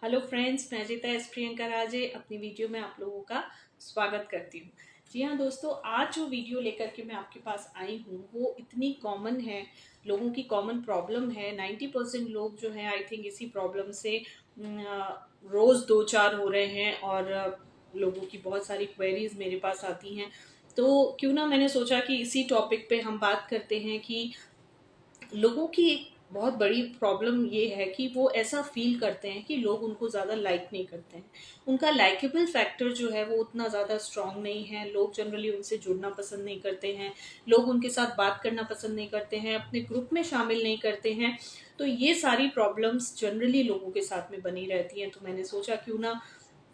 Hello friends, मैं जीता S Priyanka राजे अपनी वीडियो में आप लोगों का स्वागत करती हूँ। जी हाँ दोस्तों, आज जो वीडियो लेकर के मैं आपके पास आई हूँ वो इतनी कॉमन है, लोगों की कॉमन प्रॉब्लम है। 90% लोग जो हैं आई थिंक इसी प्रॉब्लम से रोज़ दो चार हो रहे हैं और लोगों की बहुत सारी क्वेरीज मेरे पास आती हैं। तो क्यों ना मैंने सोचा कि इसी टॉपिक पे हम बात करते हैं कि लोगों की एक बहुत बड़ी प्रॉब्लम ये है कि वो ऐसा फील करते हैं कि लोग उनको ज़्यादा लाइक नहीं करते हैं। उनका लाइकेबल फैक्टर जो है वो उतना ज़्यादा स्ट्रांग नहीं है। लोग जनरली उनसे जुड़ना पसंद नहीं करते हैं, लोग उनके साथ बात करना पसंद नहीं करते हैं, अपने ग्रुप में शामिल नहीं करते हैं। तो ये सारी प्रॉब्लम्स जनरली लोगों के साथ में बनी रहती हैं। तो मैंने सोचा क्यों ना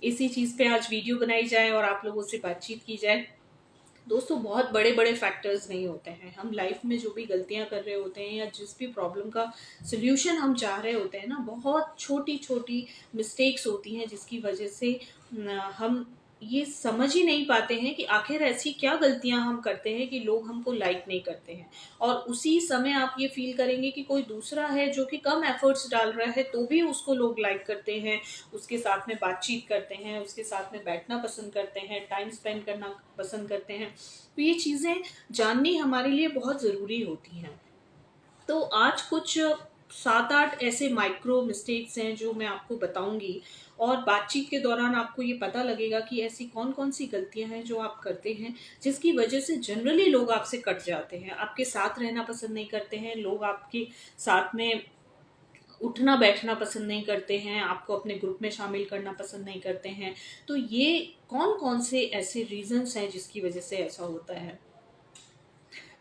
इसी चीज़ पे आज वीडियो बनाई जाए और आप लोगों से बातचीत की जाए। दोस्तों, बहुत बड़े बड़े फैक्टर्स नहीं होते हैं। हम लाइफ में जो भी गलतियां कर रहे होते हैं या जिस भी प्रॉब्लम का सोल्यूशन हम चाह रहे होते हैं ना, बहुत छोटी छोटी मिस्टेक्स होती हैं जिसकी वजह से हम ये समझ ही नहीं पाते हैं कि आखिर ऐसी क्या गलतियां हम करते हैं कि लोग हमको लाइक नहीं करते हैं। और उसी समय आप ये फील करेंगे कि कोई दूसरा है जो कि कम एफर्ट्स डाल रहा है तो भी उसको लोग लाइक करते हैं, उसके साथ में बातचीत करते हैं, उसके साथ में बैठना पसंद करते हैं, टाइम स्पेंड करना पसंद करते हैं। तो ये चीज़ें जाननी हमारे लिए बहुत ज़रूरी होती हैं। तो आज कुछ 7-8 ऐसे माइक्रो मिस्टेक्स हैं जो मैं आपको बताऊंगी और बातचीत के दौरान आपको ये पता लगेगा कि ऐसी कौन कौन सी गलतियां हैं जो आप करते हैं जिसकी वजह से जनरली लोग आपसे कट जाते हैं, आपके साथ रहना पसंद नहीं करते हैं, लोग आपके साथ में उठना बैठना पसंद नहीं करते हैं, आपको अपने ग्रुप में शामिल करना पसंद नहीं करते हैं। तो ये कौन कौन से ऐसे रीजंस हैं जिसकी वजह से ऐसा होता है।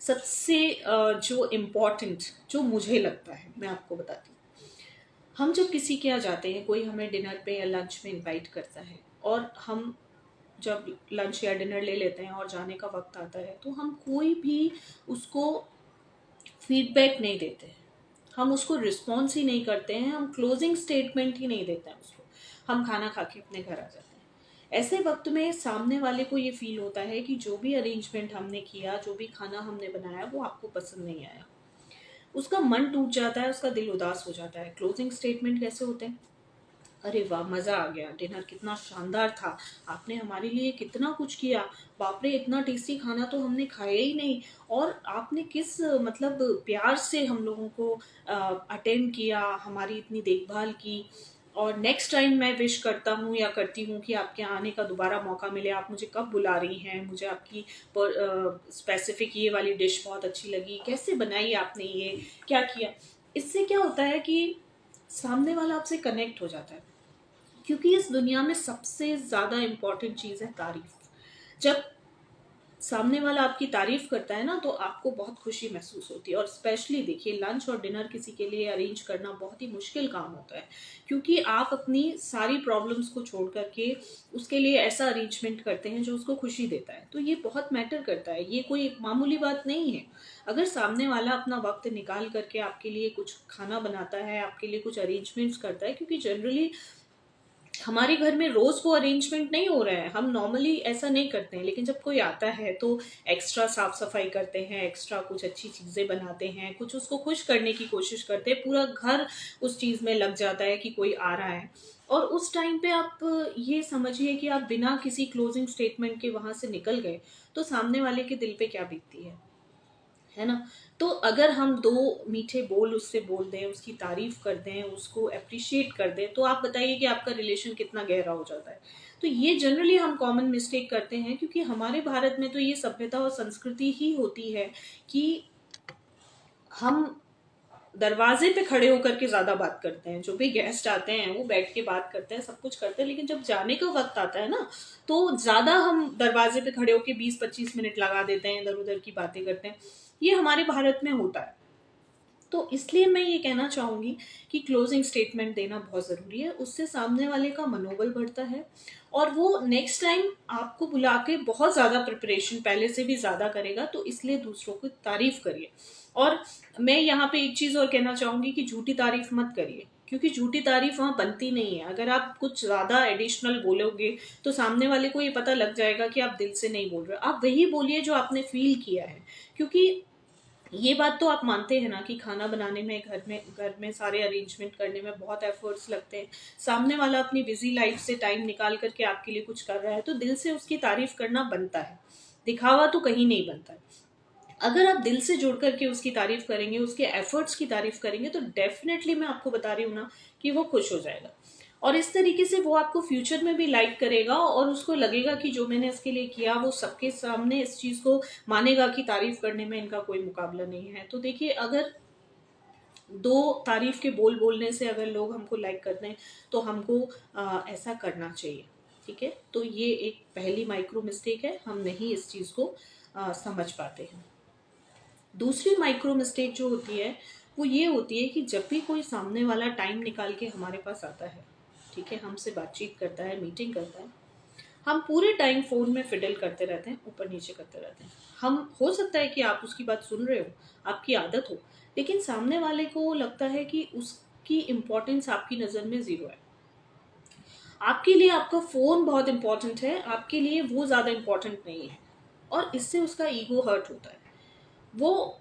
सबसे जो इम्पोर्टेंट जो मुझे लगता है मैं आपको बताती हूँ। हम जब किसी के यहाँ जाते हैं, कोई हमें डिनर पे या लंच में इनवाइट करता है और हम जब लंच या डिनर ले लेते हैं और जाने का वक्त आता है तो हम कोई भी उसको फीडबैक नहीं देते हैं, हम उसको रिस्पॉन्स ही नहीं करते हैं, हम क्लोजिंग स्टेटमेंट ही नहीं देते हैं उसको। हम खाना खा के अपने घर आ जाते हैं। ऐसे वक्त में सामने वाले को ये फील होता है कि जो भी अरेंजमेंट हमने किया, जो भी खाना हमने बनाया वो आपको पसंद नहीं आया। उसका मन टूट जाता है, उसका दिल उदास हो जाता है। क्लोजिंग स्टेटमेंट कैसे होते हैं? अरे वाह, मज़ा आ गया, डिनर कितना शानदार था, आपने हमारे लिए कितना कुछ किया, बाप रे इतना टेस्टी खाना तो हमने खाया ही नहीं। और आपने किस मतलब प्यार से हम लोगों को अटेंड किया, हमारी इतनी देखभाल की। और नेक्स्ट टाइम मैं विश करता हूँ या करती हूँ कि आपके आने का दोबारा मौका मिले। आप मुझे कब बुला रही हैं, मुझे आपकी स्पेसिफिक ये वाली डिश बहुत अच्छी लगी, कैसे बनाई आपने, ये क्या किया। इससे क्या होता है कि सामने वाला आपसे कनेक्ट हो जाता है। क्योंकि इस दुनिया में सबसे ज्यादा इम्पोर्टेंट चीज है तारीफ। जब सामने वाला आपकी तारीफ करता है ना तो आपको बहुत खुशी महसूस होती है। और स्पेशली देखिए, लंच और डिनर किसी के लिए अरेंज करना बहुत ही मुश्किल काम होता है, क्योंकि आप अपनी सारी प्रॉब्लम्स को छोड़ करके उसके लिए ऐसा अरेंजमेंट करते हैं जो उसको खुशी देता है। तो ये बहुत मैटर करता है, ये कोई मामूली बात नहीं है। अगर सामने वाला अपना वक्त निकाल करके आपके लिए कुछ खाना बनाता है, आपके लिए कुछ अरेंजमेंट्स करता है, क्योंकि जनरली हमारे घर में रोज वो अरेंजमेंट नहीं हो रहा है, हम नॉर्मली ऐसा नहीं करते हैं, लेकिन जब कोई आता है तो एक्स्ट्रा साफ सफाई करते हैं, एक्स्ट्रा कुछ अच्छी चीजें बनाते हैं, कुछ उसको खुश करने की कोशिश करते हैं, पूरा घर उस चीज में लग जाता है कि कोई आ रहा है। और उस टाइम पे आप ये समझिए कि आप बिना किसी क्लोजिंग स्टेटमेंट के वहां से निकल गए तो सामने वाले के दिल पे क्या बीतती है ना। तो अगर हम दो मीठे बोल उससे बोल दें, उसकी तारीफ कर दें, उसको अप्रिशिएट कर दें, तो आप बताइए कि आपका रिलेशन कितना गहरा हो जाता है। तो ये जनरली हम कॉमन मिस्टेक करते हैं, क्योंकि हमारे भारत में तो ये सभ्यता और संस्कृति ही होती है कि हम दरवाजे पे खड़े होकर के ज्यादा बात करते हैं। जो भी गेस्ट आते हैं वो बैठ के बात करते हैं, सब कुछ करते हैं, लेकिन जब जाने का वक्त आता है ना तो ज्यादा हम दरवाजे पे खड़े होकर 20-25 मिनट लगा देते हैं, इधर उधर की बातें करते हैं। ये हमारे भारत में होता है। तो इसलिए मैं ये कहना चाहूंगी कि क्लोजिंग स्टेटमेंट देना बहुत ज़रूरी है। उससे सामने वाले का मनोबल बढ़ता है और वो नेक्स्ट टाइम आपको बुला के बहुत ज़्यादा प्रिपरेशन पहले से भी ज़्यादा करेगा। तो इसलिए दूसरों की तारीफ करिए। और मैं यहाँ पे एक चीज़ और कहना चाहूंगी कि झूठी तारीफ मत करिए, क्योंकि झूठी तारीफ वहाँ बनती नहीं है। अगर आप कुछ ज़्यादा एडिशनल बोलोगे तो सामने वाले को ये पता लग जाएगा कि आप दिल से नहीं बोल रहे। आप वही बोलिए जो आपने फील किया है, क्योंकि ये बात तो आप मानते हैं ना कि खाना बनाने में, घर में सारे अरेंजमेंट करने में बहुत एफर्ट्स लगते हैं। सामने वाला अपनी बिजी लाइफ से टाइम निकाल करके आपके लिए कुछ कर रहा है तो दिल से उसकी तारीफ करना बनता है, दिखावा तो कहीं नहीं बनता है। अगर आप दिल से जुड़ करके उसकी तारीफ करेंगे, उसके एफर्ट्स की तारीफ करेंगे, तो डेफिनेटली मैं आपको बता रही हूँ ना कि वो खुश हो जाएगा। और इस तरीके से वो आपको फ्यूचर में भी लाइक करेगा और उसको लगेगा कि जो मैंने इसके लिए किया वो सबके सामने इस चीज को मानेगा कि तारीफ करने में इनका कोई मुकाबला नहीं है। तो देखिए, अगर दो तारीफ के बोल बोलने से अगर लोग हमको लाइक करते हैं तो हमको ऐसा करना चाहिए। ठीक है, तो ये एक पहली माइक्रो मिस्टेक है, हम नहीं इस चीज को समझ पाते हैं। दूसरी माइक्रो मिस्टेक जो होती है वो ये होती है कि जब भी कोई सामने वाला टाइम निकाल के हमारे पास आता है, ठीक है, हमसे बातचीत करता है, मीटिंग करता है, हम पूरे टाइम फोन में फिडल करते रहते हैं, ऊपर नीचे करते रहते हैं। हम, हो सकता है कि आप उसकी बात सुन रहे हो, आपकी आदत हो, लेकिन सामने वाले को लगता है कि उसकी इम्पोर्टेंस आपकी नज़र में जीरो है। आपके लिए आपका फोन बहुत इंपॉर्टेंट है, आपके लिए वो ज्यादा इंपॉर्टेंट नहीं है, और इससे उसका ईगो हर्ट होता है। वो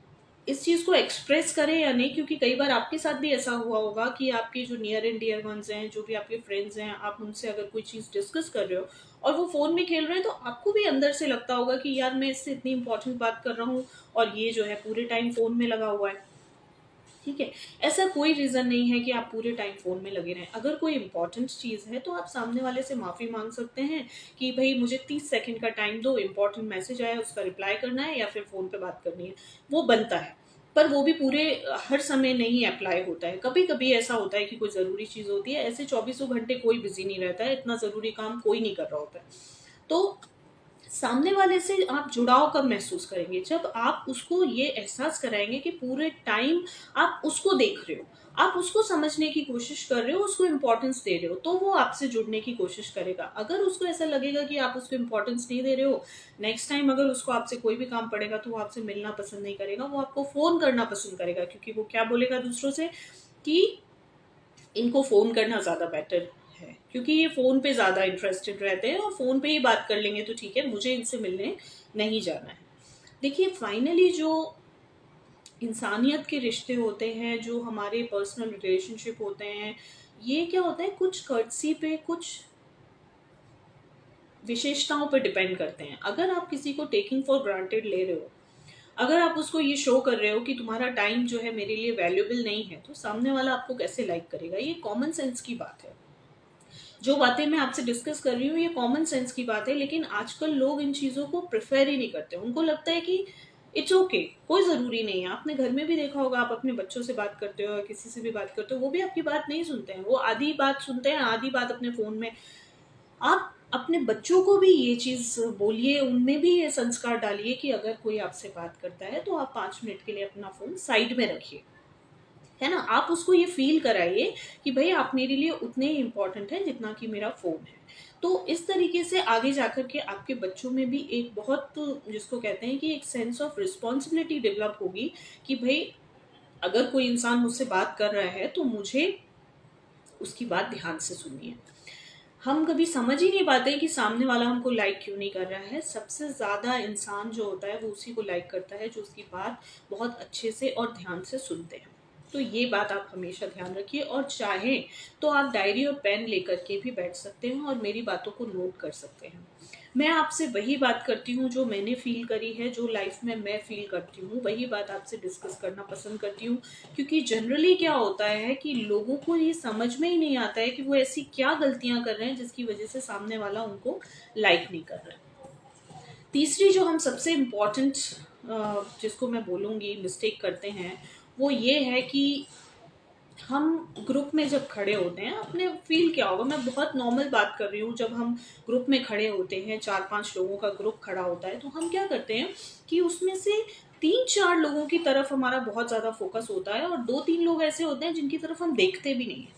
इस चीज को एक्सप्रेस करे या नहीं, क्योंकि कई बार आपके साथ भी ऐसा हुआ होगा कि आपके जो नियर एंड डियर वंस हैं, जो भी आपके फ्रेंड्स हैं, आप उनसे अगर कोई चीज डिस्कस कर रहे हो और वो फोन में खेल रहे हैं, तो आपको भी अंदर से लगता होगा कि यार मैं इससे इतनी इंपॉर्टेंट बात कर रहा हूँ और ये जो है पूरे टाइम फोन में लगा हुआ है। ठीक है, ऐसा कोई रीजन नहीं है कि आप पूरे टाइम फोन में लगे रहें। अगर कोई इंपॉर्टेंट चीज है तो आप सामने वाले से माफी मांग सकते हैं कि भाई मुझे 30 सेकंड का टाइम दो, इंपॉर्टेंट मैसेज आया, उसका रिप्लाई करना है या फिर फोन पे बात करनी है। वो बनता है, पर वो भी पूरे हर समय नहीं अप्लाई होता है। कभी कभी ऐसा होता है कि कोई जरूरी चीज होती है, ऐसे 24 घंटे कोई बिजी नहीं रहता है, इतना जरूरी काम कोई नहीं कर रहा होता है। तो सामने वाले से आप जुड़ाव कब महसूस करेंगे? जब आप उसको ये एहसास कराएंगे कि पूरे टाइम आप उसको देख रहे हो, आप उसको समझने की कोशिश कर रहे हो, उसको इम्पोर्टेंस दे रहे हो, तो वो आपसे जुड़ने की कोशिश करेगा। अगर उसको ऐसा लगेगा कि आप उसको इम्पोर्टेंस नहीं दे रहे हो, नेक्स्ट टाइम अगर उसको आपसे कोई भी काम पड़ेगा तो वो आपसे मिलना पसंद नहीं करेगा, वो आपको फोन करना पसंद करेगा, क्योंकि वो क्या बोलेगा दूसरों से कि इनको फोन करना ज्यादा बेटर है, क्योंकि ये फोन पे ज्यादा इंटरेस्टेड रहते हैं और फोन पे ही बात कर लेंगे तो ठीक है, मुझे इनसे मिलने नहीं जाना है। देखिए, फाइनली जो इंसानियत के रिश्ते होते हैं, जो हमारे पर्सनल रिलेशनशिप होते हैं, ये क्या होता है, कुछ कर्टसी पे, कुछ विशेषताओं पे डिपेंड करते हैं। अगर आप किसी को टेकिंग फॉर ग्रांटेड ले रहे हो, अगर आप उसको ये शो कर रहे हो कि तुम्हारा टाइम जो है मेरे लिए वैल्यूएबल नहीं है, तो सामने वाला आपको कैसे लाइक करेगा? ये कॉमन सेंस की बात है। जो बातें मैं आपसे डिस्कस कर रही हूँ ये कॉमन सेंस की बात है, लेकिन आजकल लोग इन चीजों को प्रेफर ही नहीं करते। उनको लगता है कि इट्स ओके, कोई जरूरी नहीं है। आपने घर में भी देखा होगा, आप अपने बच्चों से बात करते हो या किसी से भी बात करते हो, वो भी आपकी बात नहीं सुनते हैं, वो आधी बात सुनते हैं, आधी बात अपने फोन में। आप अपने बच्चों को भी ये चीज बोलिए, उनमें भी ये संस्कार डालिए कि अगर कोई आपसे बात करता है तो आप 5 मिनट के लिए अपना फोन साइड में रखिए, है ना। आप उसको ये फील कराइए कि भाई आप मेरे लिए उतने ही इम्पोर्टेंट हैं जितना कि मेरा फोन है। तो इस तरीके से आगे जाकर के आपके बच्चों में भी एक बहुत, जिसको कहते हैं कि एक सेंस ऑफ रिस्पॉन्सिबिलिटी डेवलप होगी कि भाई अगर कोई इंसान मुझसे बात कर रहा है तो मुझे उसकी बात ध्यान से सुननी है। हम कभी समझ ही नहीं पाते कि सामने वाला हमको लाइक क्यों नहीं कर रहा है। सबसे ज्यादा इंसान जो होता है वो उसी को लाइक करता है जो उसकी बात बहुत अच्छे से और ध्यान से सुनते हैं। तो ये बात आप हमेशा ध्यान रखिए, और चाहें तो आप डायरी और पेन लेकर के भी बैठ सकते हैं और मेरी बातों को नोट कर सकते हैं। मैं आपसे वही बात करती हूँ जो मैंने फील करी है, जो लाइफ में मैं फील करती हूँ, वही बात आपसे डिस्कस करना पसंद करती हूँ। क्योंकि जनरली क्या होता है कि लोगों को ये समझ में ही नहीं आता है कि वो ऐसी क्या गलतियां कर रहे हैं जिसकी वजह से सामने वाला उनको लाइक नहीं कर रहा है। तीसरी जो हम सबसे इम्पोर्टेंट, जिसको मैं बोलूँगी मिस्टेक करते हैं, वो ये है कि हम ग्रुप में जब खड़े होते हैं, अपने फील क्या होगा, मैं बहुत नॉर्मल बात कर रही हूँ, जब हम ग्रुप में खड़े होते हैं, 4-5 लोगों का ग्रुप खड़ा होता है, तो हम क्या करते हैं कि उसमें से 3-4 लोगों की तरफ हमारा बहुत ज्यादा फोकस होता है और 2-3 लोग ऐसे होते हैं जिनकी तरफ हम देखते भी नहीं है,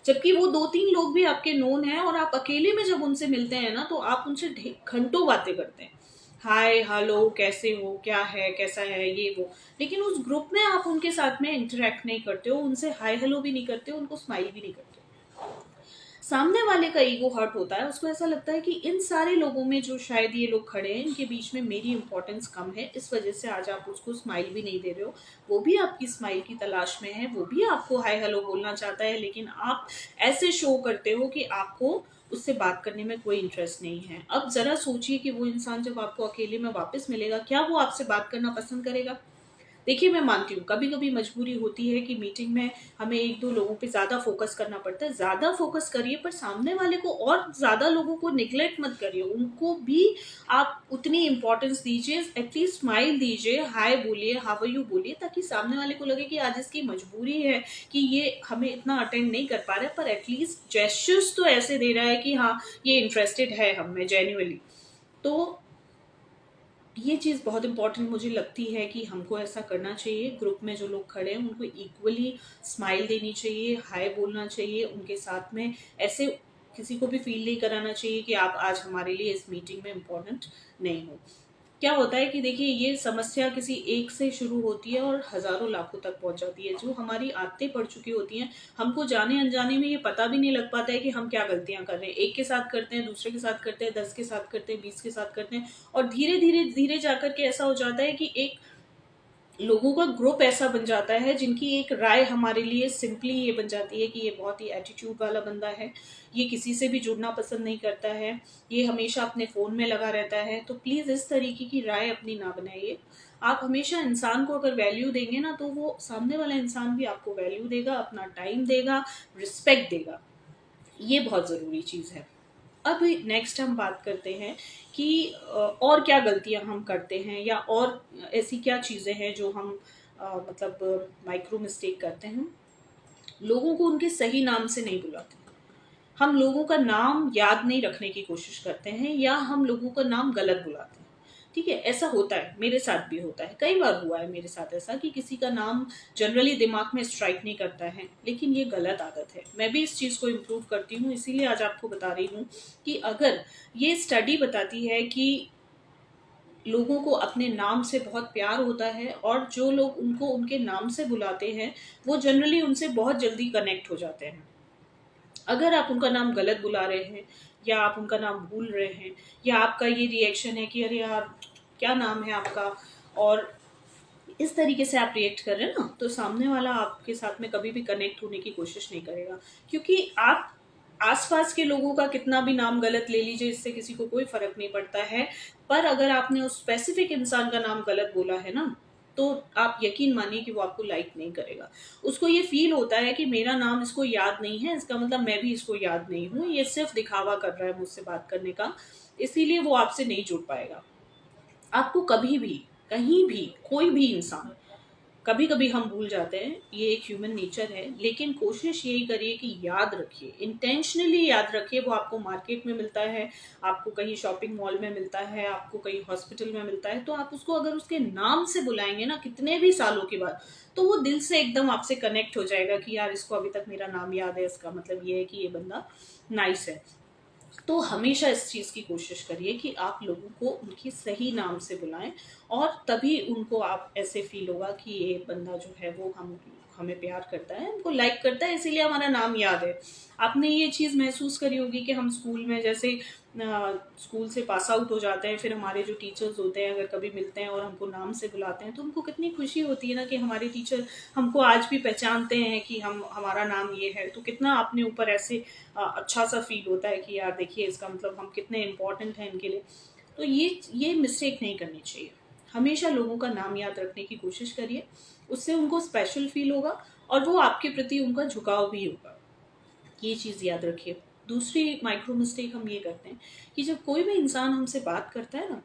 जबकि वो 2-3 लोग भी आपके नोन हैं, और आप अकेले में जब उनसे मिलते हैं ना तो आप उनसे घंटों बातें करते हैं, हाय हेलो कैसे हो, क्या है, कैसा है, ये वो। लेकिन उस ग्रुप में आप उनके साथ में इंटरेक्ट नहीं करते हो, उनसे हाय हेलो भी नहीं करते हो, उनको स्माइल भी नहीं करते हो। सामने वाले का ईगो हर्ट होता है, उसको ऐसा लगता है कि इन सारे लोगों में जो शायद ये लोग खड़े हैं इनके बीच में मेरी इंपॉर्टेंस कम है, इस वजह से आज आप उसको स्माइल भी नहीं दे रहे हो। वो भी आपकी स्माइल की तलाश में है, वो भी आपको हाय हेलो बोलना चाहता है, लेकिन आप ऐसे शो करते हो कि आपको उससे बात करने में कोई इंटरेस्ट नहीं है। अब जरा सोचिए कि वो इंसान जब आपको अकेले में वापस मिलेगा, क्या वो आपसे बात करना पसंद करेगा? देखिए, मैं मानती हूँ कभी कभी मजबूरी होती है कि मीटिंग में हमें एक दो लोगों पे ज्यादा फोकस करना पड़ता है। ज्यादा फोकस करिए, पर सामने वाले को और ज्यादा लोगों को निग्लेक्ट मत करिए, उनको भी आप उतनी इंपॉर्टेंस दीजिए। एटलीस्ट स्माइल दीजिए, हाय बोलिए, हाउ आर यू बोलिए, ताकि सामने वाले को लगे कि आज इसकी मजबूरी है कि ये हमें इतना अटेंड नहीं कर पा रहा है, पर एटलीस्ट जेस्चर्स तो ऐसे दे रहा है कि हाँ, ये इंटरेस्टेड है हम में जेन्युइनली। तो ये चीज़ बहुत इंपॉर्टेंट मुझे लगती है कि हमको ऐसा करना चाहिए। ग्रुप में जो लोग खड़े हैं उनको इक्वली स्माइल देनी चाहिए, हाय बोलना चाहिए उनके साथ में। ऐसे किसी को भी फील नहीं कराना चाहिए कि आप आज हमारे लिए इस मीटिंग में इम्पोर्टेंट नहीं हो। क्या होता है कि देखिए, ये समस्या किसी एक से शुरू होती है और हजारों लाखों तक पहुंच जाती है। जो हमारी आदतें पड़ चुकी होती हैं, हमको जाने अनजाने में ये पता भी नहीं लग पाता है कि हम क्या गलतियां कर रहे हैं। एक के साथ करते हैं, दूसरे के साथ करते हैं, 10 के साथ करते हैं, 20 के साथ करते हैं, और धीरे धीरे धीरे जाकर के ऐसा हो जाता है कि एक लोगों का ग्रुप ऐसा बन जाता है जिनकी एक राय हमारे लिए सिंपली ये बन जाती है कि ये बहुत ही एटीट्यूड वाला बंदा है, ये किसी से भी जुड़ना पसंद नहीं करता है, ये हमेशा अपने फोन में लगा रहता है। तो प्लीज इस तरीके की राय अपनी ना बनाइए। आप हमेशा इंसान को अगर वैल्यू देंगे ना, तो वो सामने वाला इंसान भी आपको वैल्यू देगा, अपना टाइम देगा, रिस्पेक्ट देगा। ये बहुत जरूरी चीज है। अब नेक्स्ट हम बात करते हैं कि और क्या गलतियां हम करते हैं, या और ऐसी क्या चीजें हैं जो हम मतलब माइक्रो मिस्टेक करते हैं। लोगों को उनके सही नाम से नहीं बुलाते, हम लोगों का नाम याद नहीं रखने की कोशिश करते हैं, या हम लोगों का नाम गलत बुलाते हैं। ठीक है, ऐसा होता है, मेरे साथ भी होता है, कई बार हुआ है मेरे साथ ऐसा कि किसी का नाम जनरली दिमाग में स्ट्राइक नहीं करता है, लेकिन ये गलत आदत है। मैं भी इस चीज को इम्प्रूव करती हूँ, इसीलिए आज आपको बता रही हूँ कि अगर ये स्टडी बताती है कि लोगों को अपने नाम से बहुत प्यार होता है, और जो लोग उनको उनके नाम से बुलाते हैं वो जनरली उनसे बहुत जल्दी कनेक्ट हो जाते हैं। अगर आप उनका नाम गलत बुला रहे हैं, या आप उनका नाम भूल रहे हैं, या आपका ये रिएक्शन है कि अरे यार क्या नाम है आपका, और इस तरीके से आप रिएक्ट कर रहे हैं ना, तो सामने वाला आपके साथ में कभी भी कनेक्ट होने की कोशिश नहीं करेगा। क्योंकि आप आसपास के लोगों का कितना भी नाम गलत ले लीजिए, इससे किसी को कोई फर्क नहीं पड़ता है। पर अगर आपने उस स्पेसिफिक इंसान का नाम गलत बोला है ना, तो आप यकीन मानिए कि वो आपको लाइक नहीं करेगा। उसको ये फील होता है कि मेरा नाम इसको याद नहीं है, इसका मतलब मैं भी इसको याद नहीं हूँ, ये सिर्फ दिखावा कर रहा है मुझसे बात करने का, इसीलिए वो आपसे नहीं जुड़ पाएगा। आपको कभी भी, कहीं भी, कोई भी इंसान, कभी कभी हम भूल जाते हैं, ये एक ह्यूमन नेचर है, लेकिन कोशिश यही करिए कि याद रखिए, इंटेंशनली याद रखिए। वो आपको मार्केट में मिलता है, आपको कहीं शॉपिंग मॉल में मिलता है, आपको कहीं हॉस्पिटल में मिलता है, तो आप उसको अगर उसके नाम से बुलाएंगे ना कितने भी सालों के बाद, तो वो दिल से एकदम आपसे कनेक्ट हो जाएगा कि यार इसको अभी तक मेरा नाम याद है, इसका मतलब ये है कि ये बंदा नाइस है। तो हमेशा इस चीज की कोशिश करिए कि आप लोगों को उनके सही नाम से बुलाएं, और तभी उनको आप ऐसे फील होगा कि ये बंदा जो है वो हमें प्यार करता है, हमको लाइक करता है, इसीलिए हमारा नाम याद है। आपने ये चीज महसूस करी होगी कि हम स्कूल में जैसे स्कूल से पास आउट हो जाते हैं, फिर हमारे जो टीचर्स होते हैं अगर कभी मिलते हैं और हमको नाम से बुलाते हैं, तो हमको कितनी खुशी होती है ना कि हमारे टीचर हमको आज भी पहचानते हैं कि हम हमारा नाम ये है। तो कितना अपने ऊपर ऐसे अच्छा सा फील होता है कि यार देखिए, इसका मतलब हम कितने इम्पोर्टेंट हैं इनके लिए। तो ये मिस्टेक नहीं करनी चाहिए। हमेशा लोगों का नाम याद रखने की कोशिश करिए, उससे उनको स्पेशल फील होगा, और वो आपके प्रति उनका झुकाव भी होगा। ये चीज याद रखिए। दूसरी माइक्रो मिस्टेक हम ये करते हैं कि जब कोई भी इंसान हमसे बात करता है ना,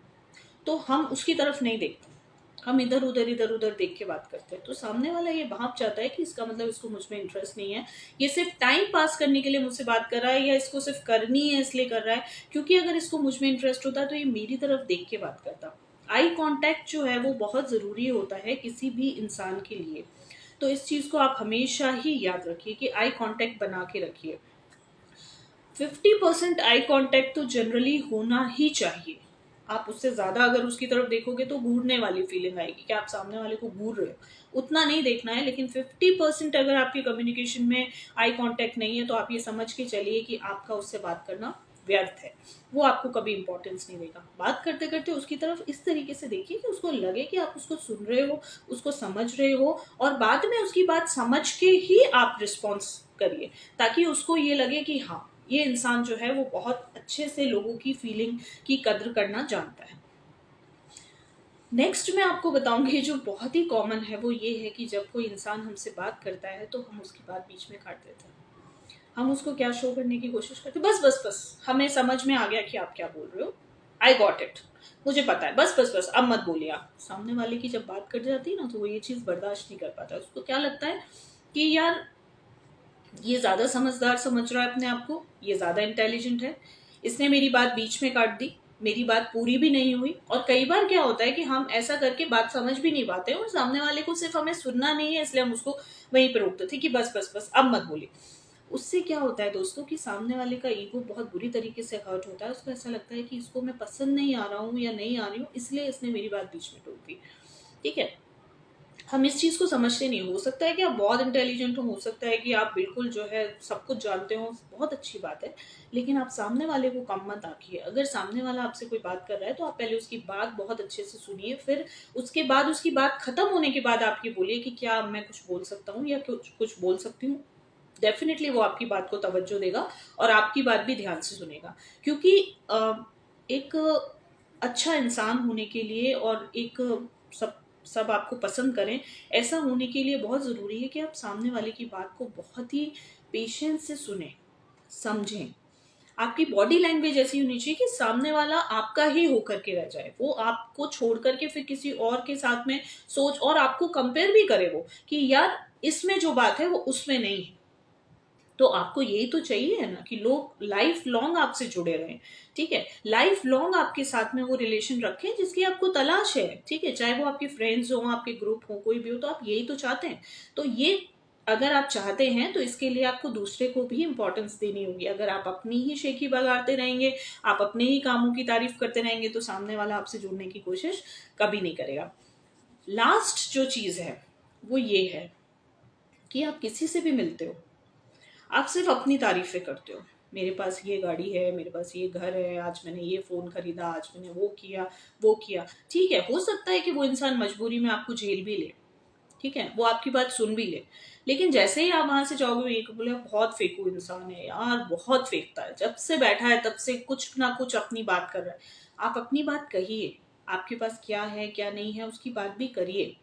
तो हम उसकी तरफ नहीं देखते, हम इधर उधर देख के बात करते हैं। तो सामने वाला ये भाप जाता है कि इसका मतलब इसको मुझ में इंटरेस्ट नहीं है, ये सिर्फ टाइम पास करने के लिए मुझसे बात कर रहा है, या इसको सिर्फ करनी है इसलिए कर रहा है। क्योंकि अगर इसको मुझ में इंटरेस्ट होता तो ये मेरी तरफ देख के बात करता। आई कांटेक्ट जो है वो बहुत जरूरी होता है किसी भी इंसान के लिए। तो इस चीज को आप हमेशा ही याद रखिए कि आई कांटेक्ट बना के रखिए। 50% आई कांटेक्ट तो जनरली होना ही चाहिए। आप उससे ज्यादा अगर उसकी तरफ देखोगे तो घूरने वाली फीलिंग आएगी कि आप सामने वाले को घूर रहे हो। उतना नहीं देखना है, लेकिन 50% अगर आपकी कम्युनिकेशन में आई कांटेक्ट नहीं है तो आप ये समझ के चलिए कि आपका उससे बात करना व्यर्थ है। वो आपको कभी इंपॉर्टेंस नहीं देगा। बात करते करते उसकी तरफ इस तरीके से देखिए कि उसको लगे कि आप उसको सुन रहे हो, उसको समझ रहे हो, और बाद में उसकी बात समझ के ही आप रिस्पॉन्स करिए, ताकि उसको ये लगे कि हाँ, ये इंसान जो है वो बहुत अच्छे से लोगों की फीलिंग की कद्र करना जानता है। नेक्स्ट मैं आपको बताऊंगी जो बहुत ही कॉमन है, वो ये है कि जब कोई इंसान हमसे बात करता है तो हम उसकी बात बीच में काट देते हैं। हम उसको क्या शो करने की कोशिश करते हैं, बस बस बस हमें समझ में आ गया कि आप क्या बोल रहे हो, आई गॉट इट, मुझे पता है, बस बस बस अब मत बोलिए आप। सामने वाले की जब बात कट जाती है ना तो वो ये चीज बर्दाश्त नहीं कर पाता। उसको क्या लगता है कि यार ये ज्यादा समझदार समझ रहा है अपने आप को, ये ज्यादा इंटेलिजेंट है, इसने मेरी बात बीच में काट दी, मेरी बात पूरी भी नहीं हुई। और कई बार क्या होता है कि हम ऐसा करके बात समझ भी नहीं पाते और सामने वाले को सिर्फ हमें सुनना नहीं है, इसलिए हम उसको वहीं पे रोकते थे कि बस बस बस अब मत बोलिए। उससे क्या होता है दोस्तों कि सामने वाले का ईगो बहुत बुरी तरीके से हर्ट होता है। उसको ऐसा लगता है कि इसको मैं पसंद नहीं आ रहा हूँ या नहीं आ रही हूँ, इसलिए इसने मेरी बात बीच में टोक दी। ठीक है, हम इस चीज को समझते नहीं। हो सकता है कि आप बहुत इंटेलिजेंट हो सकता है कि आप बिल्कुल जो है सब कुछ जानते हो, बहुत अच्छी बात है, लेकिन आप सामने वाले को कम मत आंकिए। अगर सामने वाला आपसे कोई बात कर रहा है तो आप पहले उसकी बात बहुत अच्छे से सुनिए, फिर उसके बाद उसकी बात खत्म होने के बाद आप ये बोलिए कि क्या मैं कुछ बोल सकता हूँ या कुछ कुछ बोल सकती हूँ। डेफिनेटली वो आपकी बात को तवज्जो देगा और आपकी बात भी ध्यान से सुनेगा। क्योंकि एक अच्छा इंसान होने के लिए और एक सब सब आपको पसंद करें, ऐसा होने के लिए बहुत ज़रूरी है कि आप सामने वाले की बात को बहुत ही पेशेंस से सुने, समझें। आपकी बॉडी लैंग्वेज ऐसी होनी चाहिए कि सामने वाला आपका ही होकर के रह जाए, वो आपको छोड़ करके फिर किसी और के साथ में सोच और आपको कंपेयर भी करे वो कि यार इसमें जो बात है वो उसमें नहीं है। तो आपको यही तो चाहिए है ना कि लोग लाइफ लॉन्ग आपसे जुड़े रहें। ठीक है, लाइफ लॉन्ग आपके साथ में वो रिलेशन रखें जिसकी आपको तलाश है। ठीक है, चाहे वो आपके फ्रेंड्स हो, आपके ग्रुप हो, कोई भी हो, तो आप यही तो चाहते हैं। तो ये अगर आप चाहते हैं तो इसके लिए आपको दूसरे को भी इंपॉर्टेंस देनी होगी। अगर आप अपनी ही शेखी बगाड़ते रहेंगे, आप अपने ही कामों की तारीफ करते रहेंगे, तो सामने वाला आपसे जुड़ने की कोशिश कभी नहीं करेगा। लास्ट जो चीज है वो ये है कि आप किसी से भी मिलते हो, आप सिर्फ अपनी तारीफें करते हो। मेरे पास ये गाड़ी है, मेरे पास ये घर है, आज मैंने ये फोन खरीदा, आज मैंने वो किया वो किया। ठीक है, हो सकता है कि वो इंसान मजबूरी में आपको झेल भी ले, ठीक है, वो आपकी बात सुन भी ले, लेकिन जैसे ही आप वहां से जाओगे एक बोले बहुत फेंकू इंसान है यार, बहुत फेंकता है, जब से बैठा है तब से कुछ ना कुछ अपनी बात कर रहा है। आप अपनी बात कहिए, आपके पास क्या है क्या नहीं है उसकी बात भी करिए।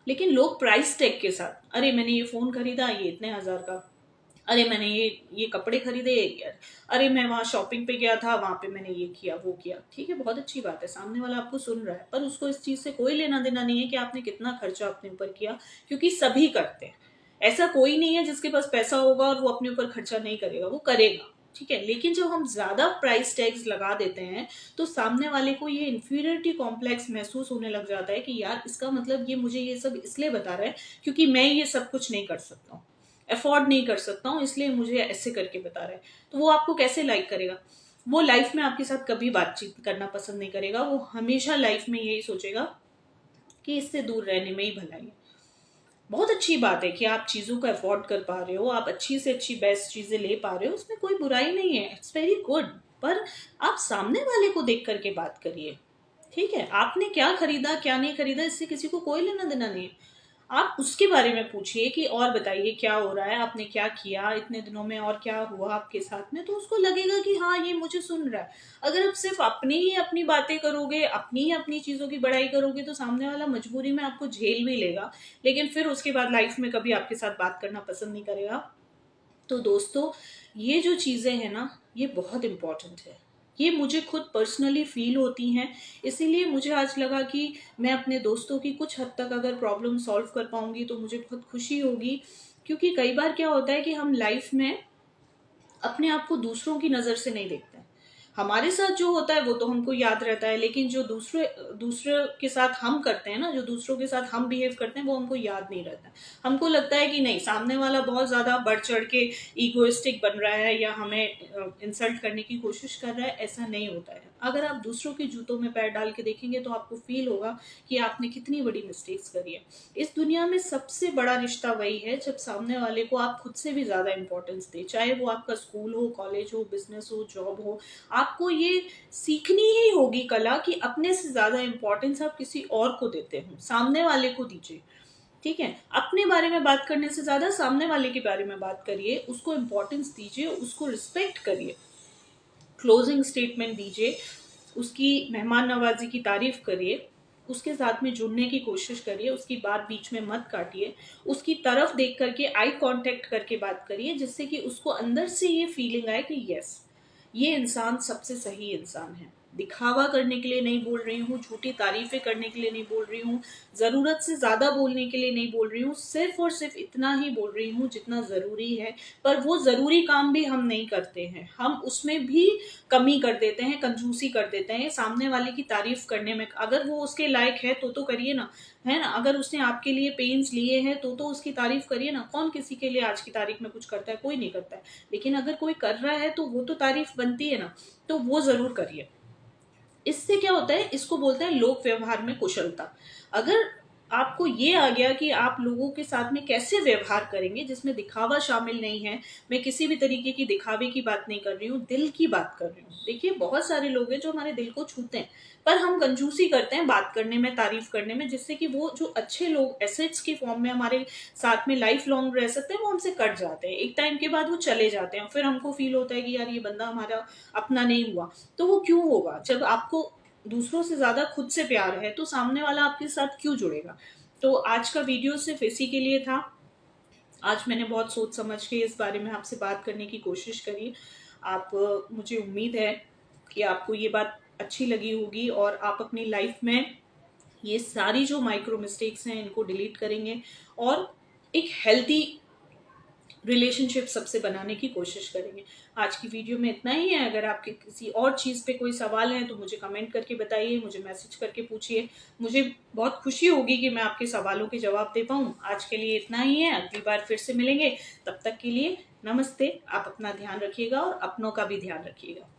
लेकिन लोग प्राइस टैग के साथ, अरे मैंने ये फोन खरीदा, ये इतने हजार का, अरे मैंने ये कपड़े खरीदे, अरे मैं वहां शॉपिंग पे गया था, वहां पे मैंने ये किया वो किया। ठीक है, बहुत अच्छी बात है, सामने वाला आपको सुन रहा है, पर उसको इस चीज से कोई लेना देना नहीं है कि आपने कितना खर्चा अपने ऊपर किया, क्योंकि सभी करते हैं। ऐसा कोई नहीं है जिसके पास पैसा होगा और वो अपने ऊपर खर्चा नहीं करेगा, वो करेगा। ठीक है, लेकिन जब हम ज्यादा प्राइस टैग्स लगा देते हैं तो सामने वाले को ये इंफीरियरिटी कॉम्प्लेक्स महसूस होने लग जाता है कि यार इसका मतलब ये मुझे ये सब इसलिए बता रहा है क्योंकि मैं ये सब कुछ नहीं कर सकता हूँ, अफोर्ड नहीं कर सकता हूँ, इसलिए मुझे ऐसे करके बता रहा है। तो वो आपको कैसे लाइक करेगा? वो लाइफ में आपके साथ कभी बातचीत करना पसंद नहीं करेगा। वो हमेशा लाइफ में यही सोचेगा कि इससे दूर रहने में ही भलाई है। बहुत अच्छी बात है कि आप चीजों को अफोर्ड कर पा रहे हो, आप अच्छी से अच्छी बेस्ट चीजें ले पा रहे हो, उसमें कोई बुराई नहीं है, इट्स वेरी गुड। पर आप सामने वाले को देख करके बात करिए। ठीक है, आपने क्या खरीदा क्या नहीं खरीदा इससे किसी को कोई लेना देना नहीं है। आप उसके बारे में पूछिए कि और बताइए क्या हो रहा है, आपने क्या किया इतने दिनों में, और क्या हुआ आपके साथ में, तो उसको लगेगा कि हाँ ये मुझे सुन रहा है। अगर आप सिर्फ अपनी ही अपनी बातें करोगे, अपनी ही अपनी चीजों की बड़ाई करोगे, तो सामने वाला मजबूरी में आपको झेल भी लेगा, लेकिन फिर उसके बाद लाइफ में कभी आपके साथ बात करना पसंद नहीं करेगा। तो दोस्तों, ये जो चीजें हैं ना, ये बहुत इंपॉर्टेंट है। ये मुझे खुद पर्सनली फील होती हैं, इसीलिए मुझे आज लगा कि मैं अपने दोस्तों की कुछ हद तक अगर प्रॉब्लम सॉल्व कर पाऊंगी तो मुझे बहुत खुशी होगी। क्योंकि कई बार क्या होता है कि हम लाइफ में अपने आप को दूसरों की नज़र से नहीं देखते हैं, हमारे साथ जो होता है वो तो हमको याद रहता है, लेकिन जो दूसरे दूसरे के साथ हम करते हैं ना, जो दूसरों के साथ हम बिहेव करते हैं वो हमको याद नहीं रहता है। हमको लगता है कि नहीं, सामने वाला बहुत ज्यादा बढ़ चढ़ के ईगोइस्टिक बन रहा है या हमें इंसल्ट करने की कोशिश कर रहा है। ऐसा नहीं होता है। अगर आप दूसरों के जूतों में पैर डाल के देखेंगे तो आपको फील होगा कि आपने कितनी बड़ी मिस्टेक्स करी है। इस दुनिया में सबसे बड़ा रिश्ता वही है जब सामने वाले को आप खुद से भी ज्यादा इंपॉर्टेंस दे, चाहे वो आपका स्कूल हो, कॉलेज हो, बिजनेस हो, जॉब हो। आपको ये सीखनी ही होगी कला कि अपने से ज्यादा इंपॉर्टेंस आप किसी और को देते हो, सामने वाले को दीजिए। ठीक है, अपने बारे में बात करने से ज्यादा सामने वाले के बारे में बात करिए, उसको इंपॉर्टेंस दीजिए, उसको रिस्पेक्ट करिए, क्लोजिंग स्टेटमेंट दीजिए, उसकी मेहमान नवाजी की तारीफ करिए, उसके साथ में जुड़ने की कोशिश करिए, उसकी बात बीच में मत काटिए, उसकी तरफ देख करके आई कांटेक्ट करके बात करिए, जिससे कि उसको अंदर से ये फीलिंग आए कि यस, ये इंसान सबसे सही इंसान है। दिखावा करने के लिए नहीं बोल रही हूँ, झूठी तारीफें करने के लिए नहीं बोल रही हूँ, जरूरत से ज्यादा बोलने के लिए नहीं बोल रही हूँ, सिर्फ और सिर्फ इतना ही बोल रही हूँ जितना जरूरी है। पर वो जरूरी काम भी हम नहीं करते हैं, हम उसमें भी कमी कर देते हैं, कंजूसी कर देते हैं सामने वाले की तारीफ करने में। अगर वो उसके लायक है तो करिए ना, है ना। अगर उसने आपके लिए पेन्स लिए हैं तो उसकी तारीफ करिए ना। कौन किसी के लिए आज की तारीख में कुछ करता है? कोई नहीं करता है। लेकिन अगर कोई कर रहा है तो वो तो तारीफ बनती है ना, तो वो जरूर करिए। इससे क्या होता है, इसको बोलते हैं लोक व्यवहार में कुशलता। अगर आपको ये आ गया कि आप लोगों के साथ में कैसे व्यवहार करेंगे जिसमें दिखावा शामिल नहीं है, मैं किसी भी तरीके की दिखावे की बात नहीं कर रही हूँ, दिल की बात कर रही हूँ। देखिए, बहुत सारे लोग हैं जो हमारे दिल को छूते हैं, पर हम कंजूसी करते हैं बात करने में, तारीफ करने में, जिससे कि वो जो अच्छे लोग एसेट्स की फॉर्म में हमारे साथ में लाइफ लॉन्ग रह सकते हैं, वो हमसे कट जाते हैं। एक टाइम के बाद वो चले जाते हैं, फिर हमको फील होता है कि यार ये बंदा हमारा अपना नहीं हुआ। तो वो क्यों होगा? जब आपको दूसरों से ज्यादा खुद से प्यार है तो सामने वाला आपके साथ क्यों जुड़ेगा? तो आज का वीडियो सिर्फ इसी के लिए था। आज मैंने बहुत सोच समझ के इस बारे में आपसे बात करने की कोशिश करी। आप मुझे उम्मीद है कि आपको ये बात अच्छी लगी होगी और आप अपनी लाइफ में ये सारी जो माइक्रो मिस्टेक्स हैं इनको डिलीट करेंगे और एक हेल्दी रिलेशनशिप सबसे बनाने की कोशिश करेंगे। आज की वीडियो में इतना ही है। अगर आपके किसी और चीज़ पे कोई सवाल है तो मुझे कमेंट करके बताइए, मुझे मैसेज करके पूछिए। मुझे बहुत खुशी होगी कि मैं आपके सवालों के जवाब दे पाऊँ। आज के लिए इतना ही है, अगली बार फिर से मिलेंगे। तब तक के लिए नमस्ते। आप अपना ध्यान रखिएगा और अपनों का भी ध्यान रखिएगा।